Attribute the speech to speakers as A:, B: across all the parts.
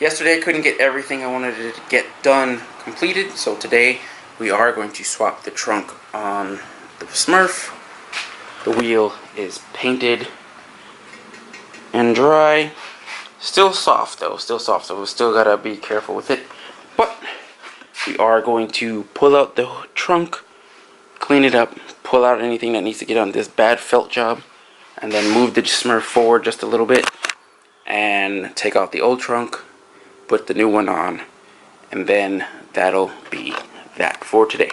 A: Yesterday I couldn't get everything I wanted to get done completed, so today we are going to swap the trunk on the Smurf. The wheel is painted and dry. Still soft though, so we still gotta be careful with it. But we are going to pull out the trunk, clean it up, pull out anything that needs to get on this bad felt job, and then move the Smurf forward just a little bit and take out the old trunk, put the new one on, and then that'll be that for today.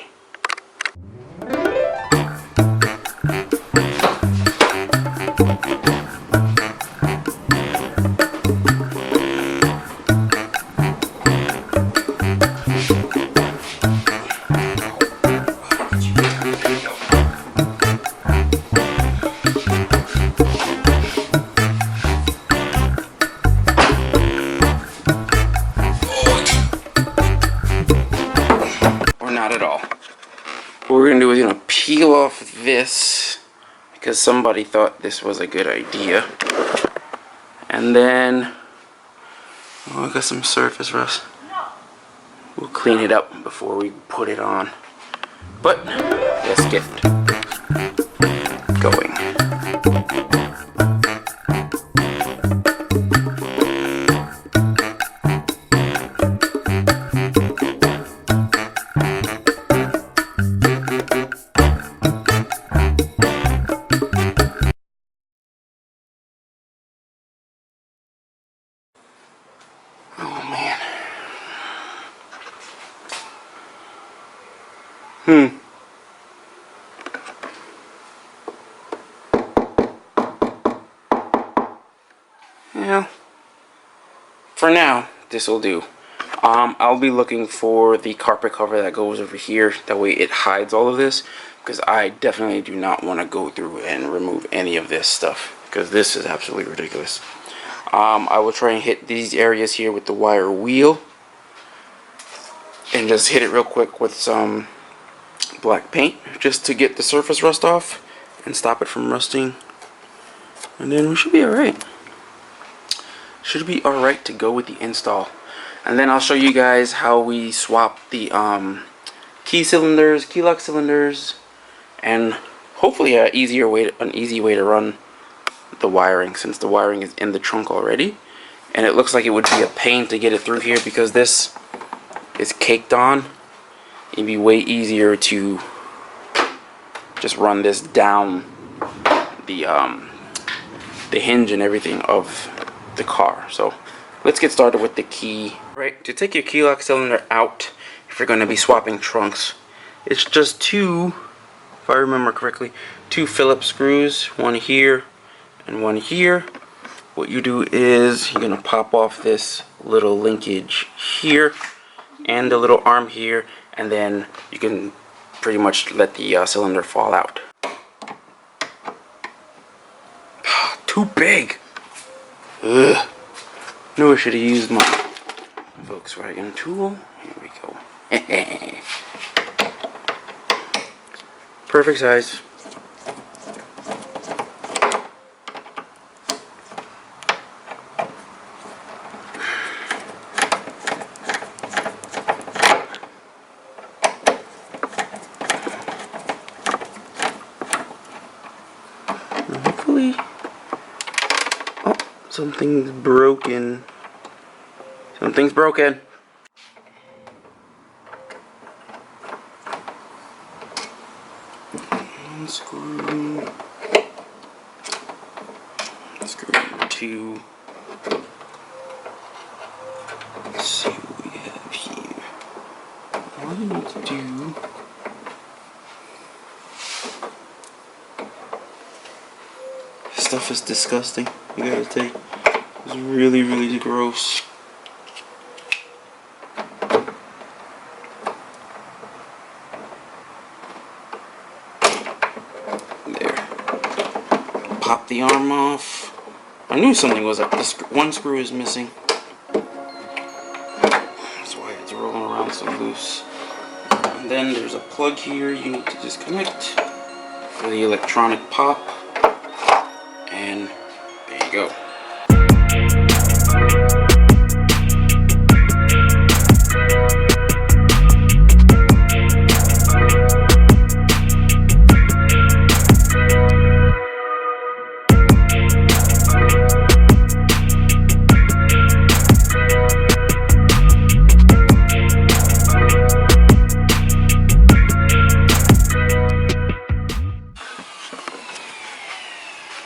A: What we're gonna do is gonna peel off this because somebody thought this was a good idea, and then I got some surface rust. We'll clean it up before we put it on, but let's get going. Yeah, for now, this will do. I'll be looking for the carpet cover that goes over here. That way it hides all of this, because I definitely do not want to go through and remove any of this stuff, because this is absolutely ridiculous. I will try and hit these areas here with the wire wheel, and just hit it real quick with some black paint, just to get the surface rust off and stop it from rusting, and then we should be alright. Should be alright to go with the install. And then I'll show you guys how we swap the key lock cylinders, and hopefully an easy way to run the wiring, since the wiring is in the trunk already, and it looks like it would be a pain to get it through here because this is caked on. It'd be way easier to just run this down the hinge and everything of the car. So let's get started with the key. Right, to take your key lock cylinder out, if you're going to be swapping trunks, it's just two, if I remember correctly, two Phillips screws, one here and one here. What you do is you're going to pop off this little linkage here and the little arm here, and then you can pretty much let the cylinder fall out. Too big! Ugh. Knew I should have used my Volkswagen tool. Here we go. Perfect size. Hopefully, oh, something's broken. Something's broken. Unscrew. Screw number two. Let's see what we have here. All I need to do. This stuff is disgusting. You gotta take. It's really, really gross. Pop the arm off. I knew something was up. This one screw is missing. That's why it's rolling around so loose. And then there's a plug here you need to disconnect for the electronic pop. And there you go.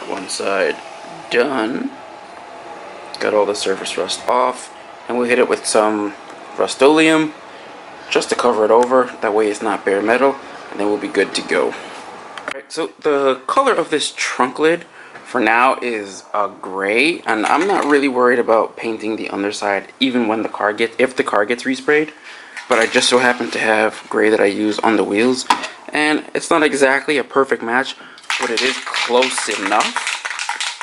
A: One side done. Got all the surface rust off, and we'll hit it with some Rust-Oleum just to cover it over. That way it's not bare metal, and then we'll be good to go. Alright, so the color of this trunk lid for now is a gray, and I'm not really worried about painting the underside even when if the car gets resprayed. But I just so happen to have gray that I use on the wheels, and it's not exactly a perfect match, but it is close enough.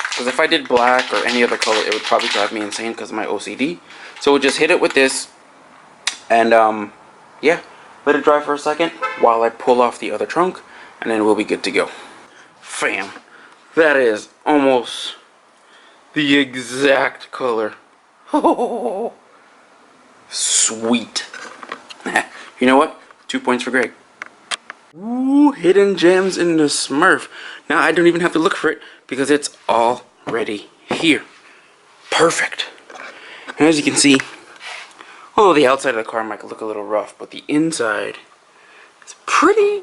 A: Because if I did black or any other color, it would probably drive me insane because of my OCD. So we'll just hit it with this, and yeah, let it dry for a second while I pull off the other trunk, and then we'll be good to go. Fam, that is almost the exact color. Oh, sweet. You know what? 2 points for Greg. Ooh, hidden gems in the Smurf. Now I don't even have to look for it because it's already here. Perfect. And as you can see, although the outside of the car might look a little rough, but the inside is pretty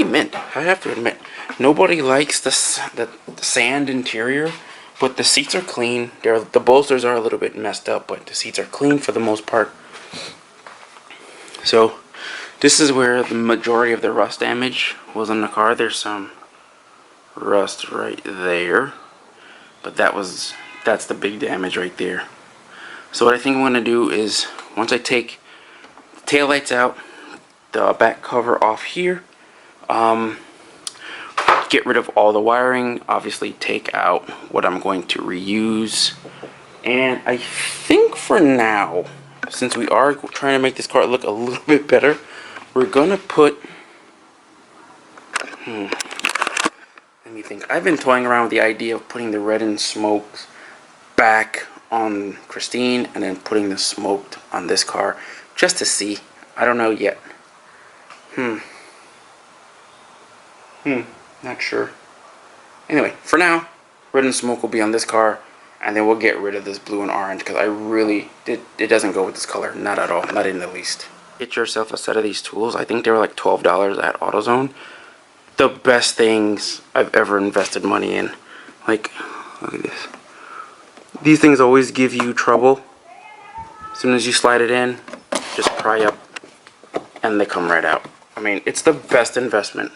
A: mint. I have to admit, nobody likes the sand interior, but the seats are clean. The bolsters are a little bit messed up, but the seats are clean for the most part. So this is where the majority of the rust damage was on the car. There's some rust right there, but that's the big damage right there. So what I think I'm going to do is, once I take the taillights out, the back cover off here, get rid of all the wiring, obviously take out what I'm going to reuse, and I think for now, since we are trying to make this car look a little bit better, we're gonna put, let me think. I've been toying around with the idea of putting the reddened smokes back on Christine and then putting the smoked on this car just to see. I don't know yet. Not sure. Anyway, for now, red and smoke will be on this car, and then we'll get rid of this blue and orange because it doesn't go with this color, not at all, not in the least. Get yourself a set of these tools. I think they were like $12 at AutoZone. The best things I've ever invested money in. Like, look at this. These things always give you trouble. As soon as you slide it in, just pry up, and they come right out. I mean, it's the best investment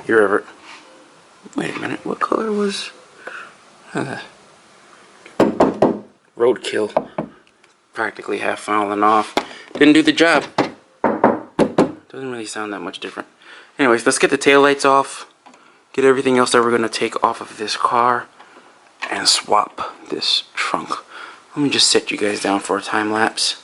A: you're ever... Wait a minute, what color was... Roadkill. Practically half falling off. Didn't do the job. Doesn't really sound that much different. Anyways, let's get the taillights off. Get everything else that we're going to take off of this car. And swap this trunk. Let me just set you guys down for a time lapse.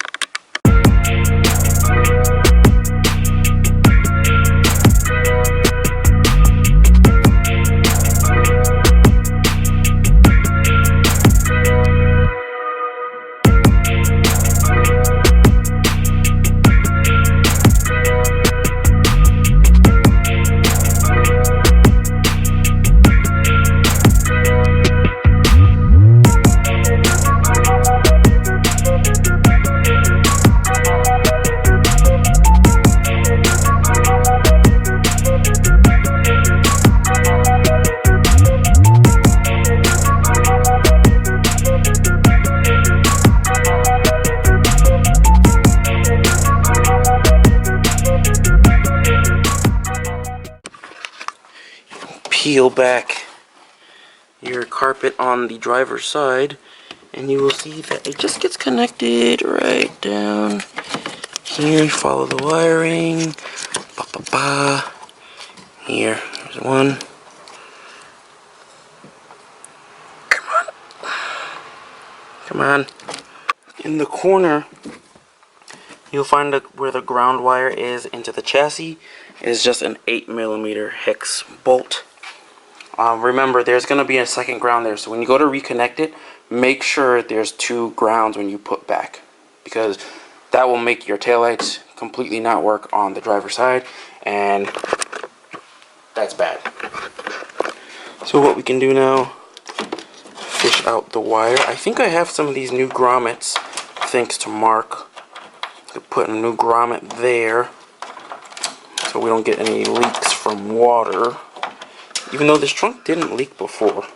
A: Peel back your carpet on the driver's side, and you will see that it just gets connected right down here. Follow the wiring. Here's one. Come on. In the corner, you'll find where the ground wire is into the chassis. It is just an 8mm hex bolt. Remember, there's going to be a second ground there, so when you go to reconnect it, make sure there's 2 grounds when you put back, because that will make your taillights completely not work on the driver's side, and that's bad. So what we can do now, fish out the wire. I think I have some of these new grommets, thanks to Mark. To put a new grommet there, so we don't get any leaks from water. Even though this trunk didn't leak before.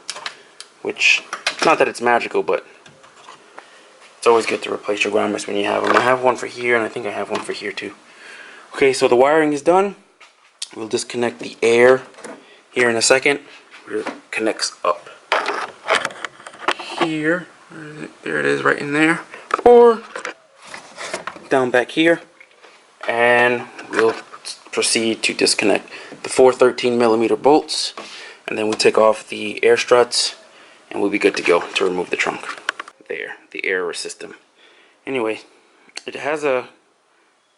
A: which, not that it's magical, but it's always good to replace your grommets when you have them. I have one for here, and I think I have one for here too. Okay, so the wiring is done. We'll disconnect the air here in a second. It connects up here. There it is, right in there. Or down back here. And we'll proceed to disconnect the 4 13mm bolts. And then we take off the air struts. And we'll be good to go to remove the trunk. There, the air system. Anyway, it has a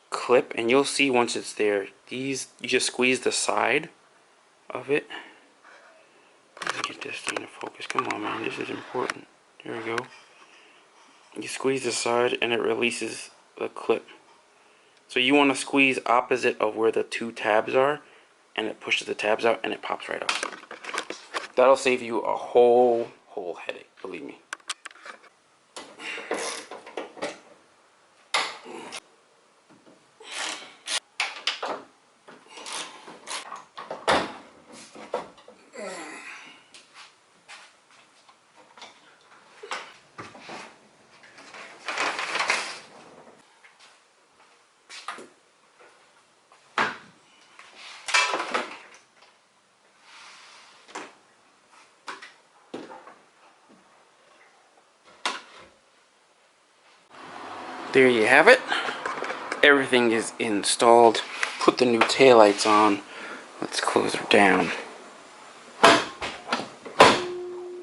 A: clip, and you'll see once it's there, these, you just squeeze the side of it. Get this thing to focus. Come on, man, this is important. There we go. You squeeze the side and it releases the clip. So you want to squeeze opposite of where the 2 tabs are, and it pushes the tabs out and it pops right off. That'll save you a whole headache, believe me. There you have it. Everything is installed. Put the new taillights on. Let's close her down.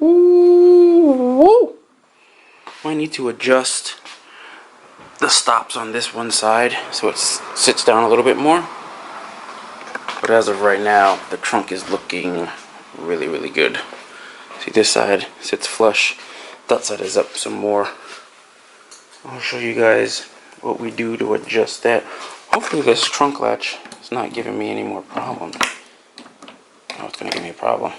A: Ooh. I need to adjust the stops on this one side so it sits down a little bit more. But as of right now, the trunk is looking really good. See, this side sits flush. That side is up some more. I'll show you guys what we do to adjust that. Hopefully this trunk latch is not giving me any more problems. Oh, it's going to give me a problem.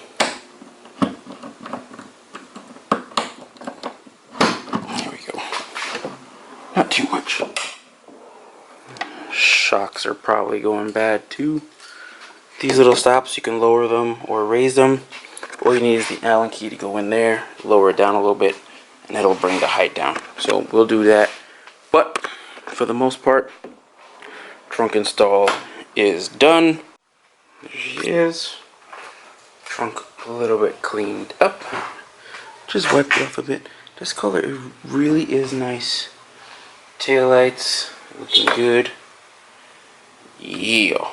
A: There we go. Not too much. Shocks are probably going bad too. These little stops, you can lower them or raise them. All you need is the Allen key to go in there, lower it down a little bit, and it'll bring the height down. So we'll do that. But for the most part, trunk install is done. There she is. Trunk a little bit cleaned up. Just wiped it off a bit. This color, it really is nice. Taillights looking good. Yeah.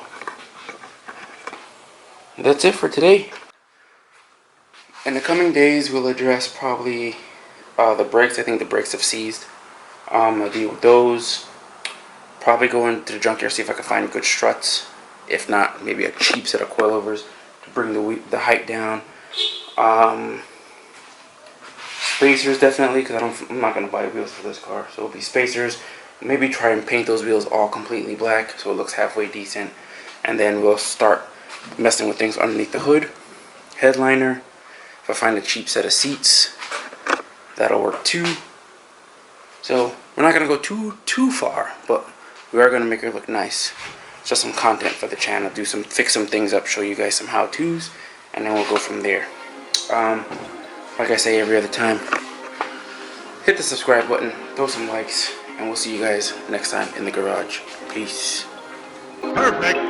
A: That's it for today. In the coming days, we'll address probably the brakes. I think the brakes have seized. I'll deal with those. Probably go into the junkyard, see if I can find good struts. If not, maybe a cheap set of coilovers to bring the height down. Spacers definitely, because I'm not going to buy wheels for this car. So it'll be spacers. Maybe try and paint those wheels all completely black so it looks halfway decent. And then we'll start messing with things underneath the hood. Headliner. If I find a cheap set of seats, that'll work too. So we're not gonna go too far, but we are gonna make her look nice. Just some content for the channel. Fix some things up, show you guys some how-tos, and then we'll go from there. Like I say every other time, hit the subscribe button, throw some likes, and we'll see you guys next time in the garage. Peace.
B: Perfect.